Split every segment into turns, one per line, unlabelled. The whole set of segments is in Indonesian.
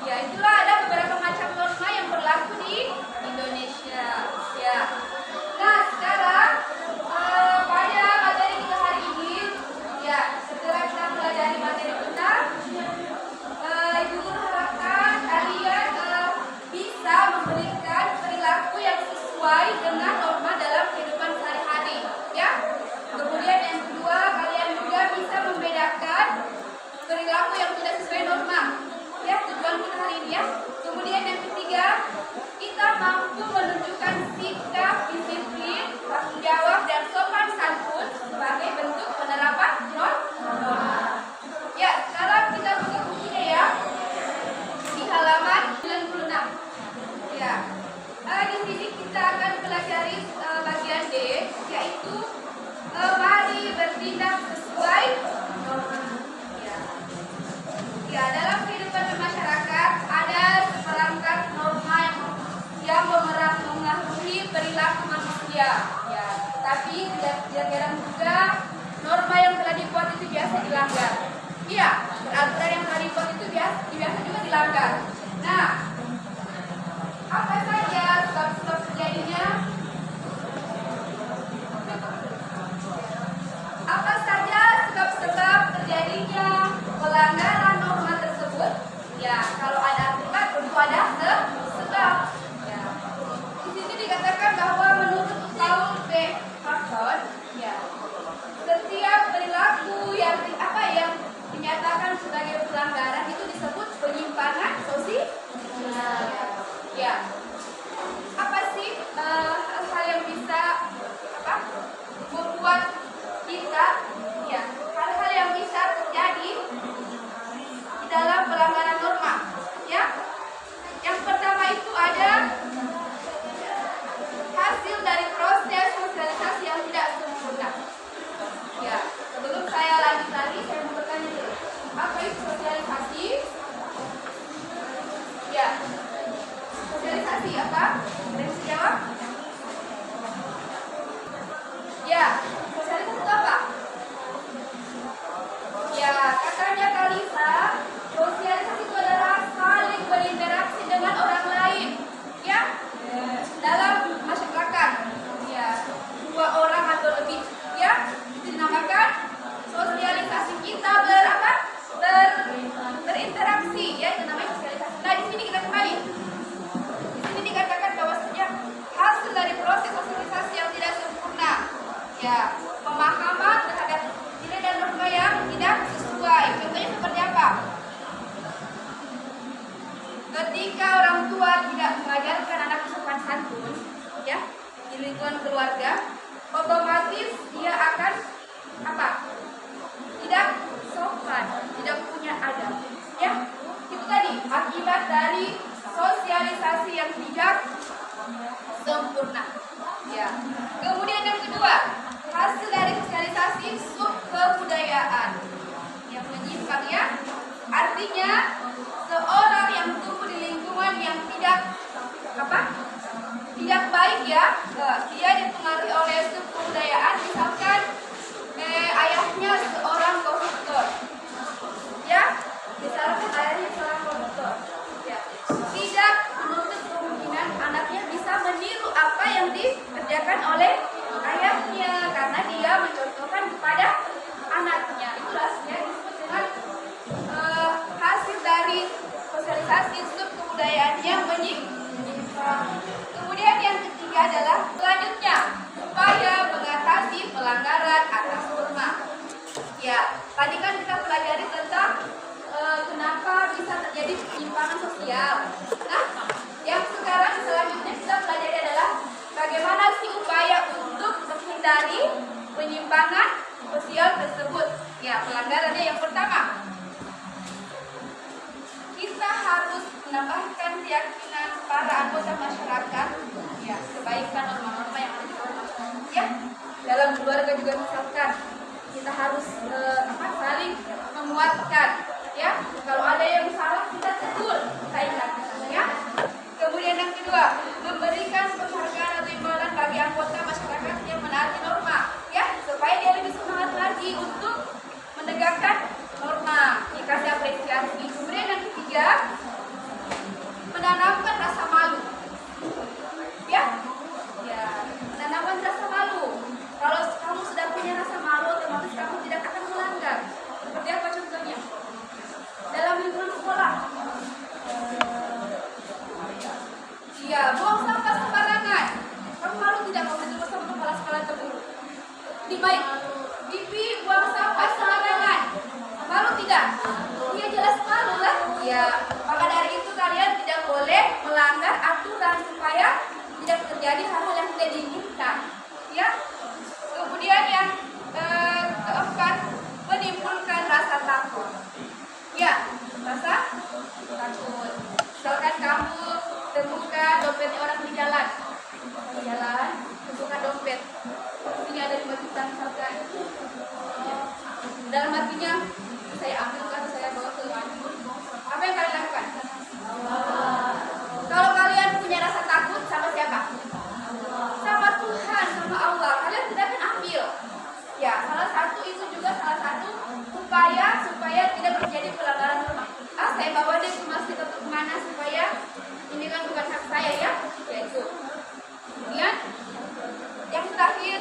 Ya itulah ada beberapa macam norma yang berlaku di Indonesia. Ya. Nah, sekarang pada materi kita hari ini, ya setelah kita pelajari materi kita, Ibu Guru harapkan kalian bisa memberikan perilaku yang sesuai dengan norma dalam kehidupan sehari-hari. Ya. Kemudian yang kedua, kalian juga bisa membedakan perilaku yang tidak sesuai norma. Ya, tujuan kita hari ini ya. Kemudian yang ketiga, kita mampu menunjukkan sikap disiplin, tanggung jawab dan sopan santun sebagai bentuk penerapan norma. Ya, sekarang kita buka bukunya ya. Di halaman 96. Ya. Di sini kita akan pelajari bagian D, yaitu mari bertindak sesuai norma. Ya, dalam kehidupan bermasyarakat ada seperangkat norma yang memengaruhi perilaku manusia. Ya, tapi tidak jarang juga norma yang telah dibuat itu biasa dilanggar. Iya, peraturan yang telah dibuat itu biasa juga dilanggar. Nah, apa saja sebab-sebab terjadinya? Apa saja sebab-sebab terjadinya pelanggaran norma tersebut? Ya, kalau ada akibat tentu ada sebab. Ya. Di sini dikatakan bahwa menurut Paul B. Harton, ya, setiap perilaku yang dinyatakan sebagai pelanggaran itu disebut penyimpangan sosial. Ya. Apa sih hal-hal yang bisa membuat kita, ya, hal-hal yang bisa terjadi di dalam pelanggaran norma? Ya, yang pertama itu ada hasil dari proses sosialisasi yang tidak sempurna. Ya, sebelum saya lanjut lagi, saya mau bertanya dulu, apa itu sosialisasi? Ya, sosialisasi apa? Ada yang bisa jawab? Ya, sosialisasi itu apa? Ya, katanya Kalisa, sosialisasi itu adalah saling berinteraksi dengan orang lain, ya, dalam masyarakat. Ya, 2 orang atau lebih, ya, itu dinamakan sosialisasi. Kita berinteraksi, ya, itu namanya sosialisasi. Nah, di sini kita kembali. Di sini dikatakan bahwasanya hasil dari proses sosialisasi yang tidak sempurna, ya, pemahaman terhadap nilai dan norma yang tidak sesuai. Contohnya seperti apa? Ketika orang tua tidak mengajarkan anak sopan santun, ya, di lingkungan keluarga, otomatis dia akan apa? Tidak sopan, tidak punya adab. Ya, itu tadi akibat dari sosialisasi yang tidak sempurna. Ya. Kemudian yang kedua, hasil dari sosialisasi subkebudayaan yang menyimpang, ya. Artinya seorang yang tumbuh di lingkungan yang tidak baik, ya, dia dipengaruhi oleh subkebudayaan. Misalkan ayahnya seorang koruptor, ya, misalkan ayahnya seorang koruptor, ya, tidak menutup kemungkinan anaknya bisa meniru apa yang dikerjakan oleh ayahnya karena dia mencontohkan kepada anaknya. Itulah ya disebut dengan hasil dari sosialisasi subkebudayaan yang menyimpang. Kemudian yang ketiga adalah selanjutnya upaya mengatasi pelanggaran atas norma. Ya, tadi kan kita pelajari tentang kenapa bisa terjadi penyimpangan sosial. Nah, yang sekarang selanjutnya kita pelajari adalah bagaimana sih upaya untuk menghindari penyimpangan sosial tersebut. Ya, pelanggarannya yang pertama, kita harus menambahkan keyakinan para anggota masyarakat, ya, kebaikan norma-norma yang ada di norma. Ya, dalam keluarga juga misalkan kita harus saling menguatkan, ya. Kalau ada yang salah kita tegur, kita ingatkan, ya. Kemudian yang kedua, memberikan penghargaan atau imbalan bagi anggota masyarakat yang menaati norma, ya, supaya dia lebih semangat lagi untuk menegakkan norma, dikasih apresiasi. Kemudian yang ketiga, Iya jelas malu lah. Ya, maka dari itu kalian tidak boleh melanggar aturan supaya tidak terjadi hal-hal yang tidak diinginkan. Ya. Kemudian yang keempat, menimbulkan rasa takut. Ya, rasa takut. Misalkan kamu temukan dompetnya orang di jalan, temukan dompet. Ini ada 5 juta misalkan. Dalam hatinya, saya ambil kan, saya bawa ke rumah. Apa yang kalian lakukan? Kalau kalian punya rasa takut, sama siapa? Sama Tuhan, sama Allah. Kalian tidak akan ambil. Ya, salah satu itu juga salah satu supaya tidak terjadi pelanggaran norma. Saya bawa deh ke masjid atau kemana supaya ini kan bukan hak saya ya, yaitu. Kemudian yang terakhir,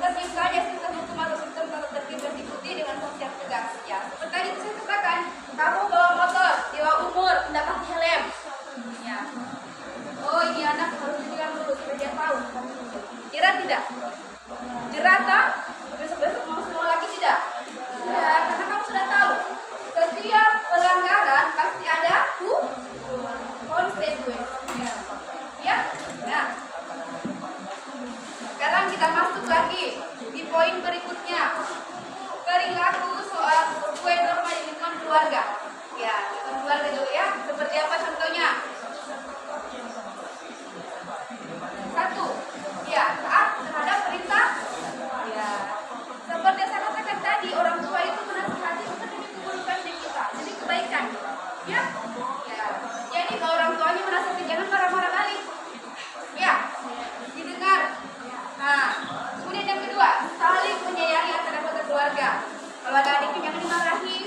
terciptanya sistem hukum atau sistem tata tertib yang diikuti dengan sanksi yang tegas. Ya, seperti tadi saya katakan, kamu bawa motor di bawah umur, tidak pakai helm. Ya. Oh, ini anak harus ditilang dulu supaya dia tahu. Jerat tidak? Jerat tak? Besok-besok mau sekolah lagi tidak? Ya, karena kamu sudah tahu. Setiap pelanggaran pasti ada konsekuensinya. Ya? Nah, sekarang kita masuk lagi di poin berikutnya. Perilaku soal sesuai norma di lingkungan keluarga. Ya, lingkungan keluarga dulu ya. Seperti apa contohnya? 1. Ya, taat terhadap perintah. Ya, seperti yang saya katakan tadi, orang tua itu menasihati bukan demi keburukan diri kita, jadi kebaikan. Ya, ya. Jadi kalau orang tuanya menasihati jangan marah-marah balik. Ya, didengar. Nah, kemudian yang kedua, saling menyayangi antara anggota keluarga. Kalau ada adiknya jangan dimarahi,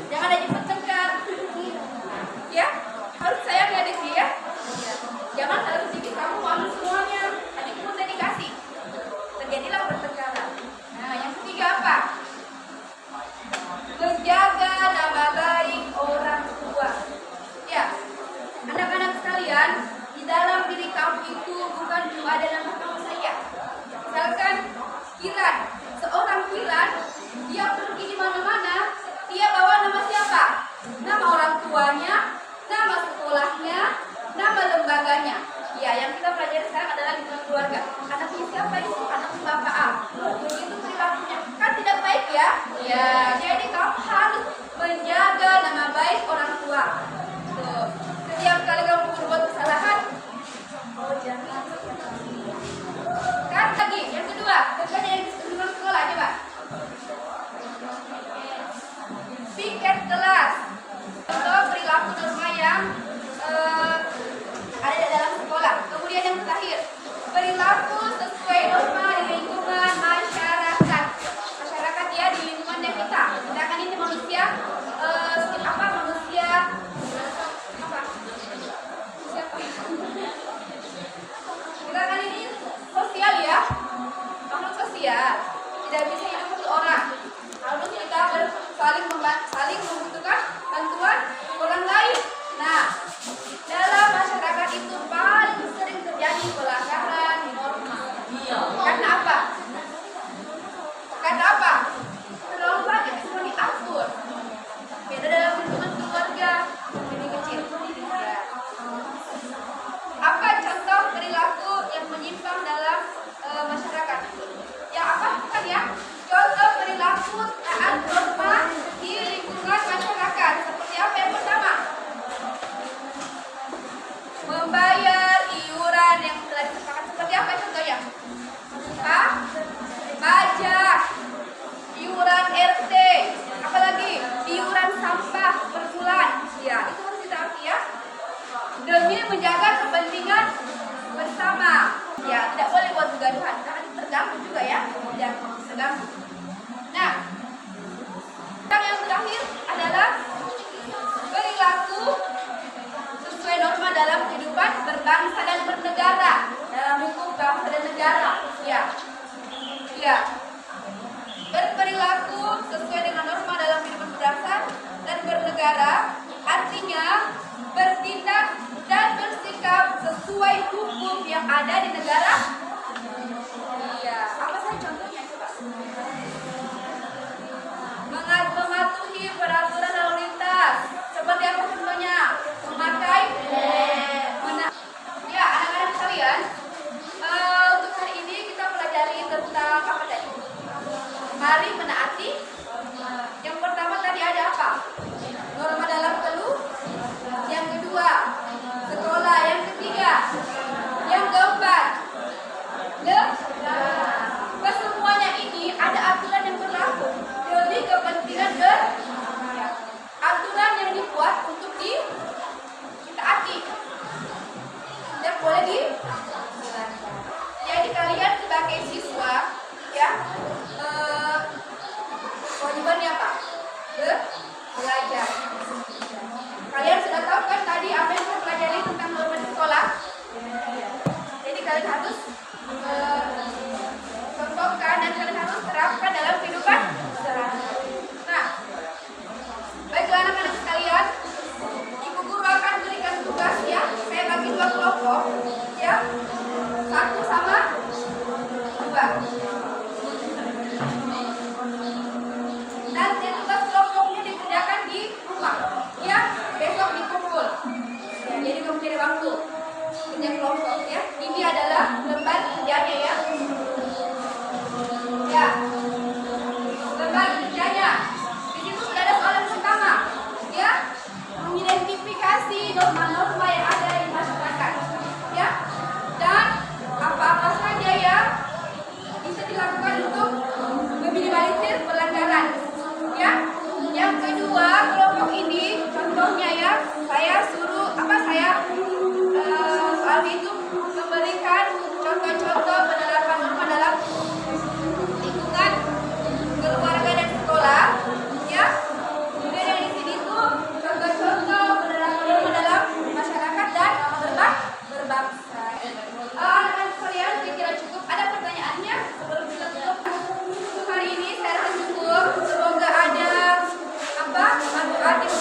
jangan ada bertengkar. Ya, harus sayang adiknya ya. Jangan harus sedikit kamu malu semuanya. Adikmu udah dikasih, terjadilah pertengkaran. Nah, yang ketiga apa? Menjaga nama baik orang tua. Ya, anak-anak sekalian, di dalam diri kamu itu bukan cuma ada nama kamu saja. Misalkan Kiran, seorang Kiran, dia pergi di mana-mana, dia bawa nama siapa? Nama orang tuanya, nama sekolahnya, nama lembaganya. Ya, yang kita pelajari sekarang adalah lingkungan keluarga. Anaknya siapa itu? Anaknya Bapak A. Begitu perilakunya. Kan tidak baik ya? Ya, jadi kamu harus menjaga nama baik orang tua. Tuh. Setiap kali kamu berbuat kesalahan, jangan. Kan lagi, yang kedua, kerjanya yang di sekolah, coba. Piket kelas. Contoh perilaku norma yang ada di dalam sekolah. Kemudian yang terakhir, perilaku sesuai norma di lingkungan masyarakat. Masyarakat ya, di lingkungannya kita. Kita kan ini manusia, manusia kita kan ini sosial ya, makhluk sosial. Tidak bisa hidup untuk orang. Harus kita saling membutuhkan bantuan orang lain. Nah, dalam masyarakat itu paling sering terjadi pelanggaran norma. Karena apa? Terlalu banyak semua diatur. Beda dalam lingkungan keluarga, ini kecil. Ya. Apa contoh perilaku yang menyimpang dalam masyarakat? Yang apa kan ya? Contoh perilaku taat norma di lingkungan masyarakat. Seperti apa yang pertama? Membayar iuran yang telah disepakati. Seperti apa contohnya? Pajak, iuran RT, apalagi iuran sampah per bulan. Ya, itu harus ditaati ya. Demi menjaga kepentingan bersama. Ya, tidak boleh buat kegaduhan. Karena terganggu juga ya. Tidak terganggu. Nah, yang terakhir adalah perilaku sesuai norma dalam kehidupan berbangsa dan bernegara. Dalam lingkup bangsa dan negara. Ya. Ya. Berperilaku sesuai dengan norma dalam kehidupan berbangsa dan bernegara artinya bertindak dan bersikap sesuai hukum yang ada di negara. Iya. Apa saja contohnya coba? belajar. Kalian sudah tahu kan tadi apa yang saya pelajari tentang norma di sekolah? Jadi kalian harus contohkan dan kalian harus terapkan dalam kehidupan sehari-hari. Nah, baiklah anak-anak sekalian, ibu guru akan berikan tugas ya. Saya bagi 2 kelompok ya. 1 sama 2. Nanti tugas kelompoknya dikerjakan di rumah ya. Besok dikumpul ya, jadi kamu cari waktu kerja kelompok ya. Ini adalah lembar kerjanya ya. Ya, lembar kerjanya. Di situ sudah ada soal yang pertama ya, mengidentifikasi norma-norma yang ada di masyarakat ya, dan apa-apa saja yang bisa dilakukan untuk meminimalisir pelanggaran ya. Yang kedua, kelompok ini contohnya ya, saya suruh soal itu memberikan contoh-contoh penerapan norma dalam lingkungan keluarga dan sekolah ya. Kemudian yang di sini tuh contoh-contoh penerapan norma dalam masyarakat dan berbangsa. Anak-anak sekalian, saya kira cukup. Ada pertanyaannya sebelum kita tutup? Untuk hari ini saya rasa cukup. Semoga ada manfaat yang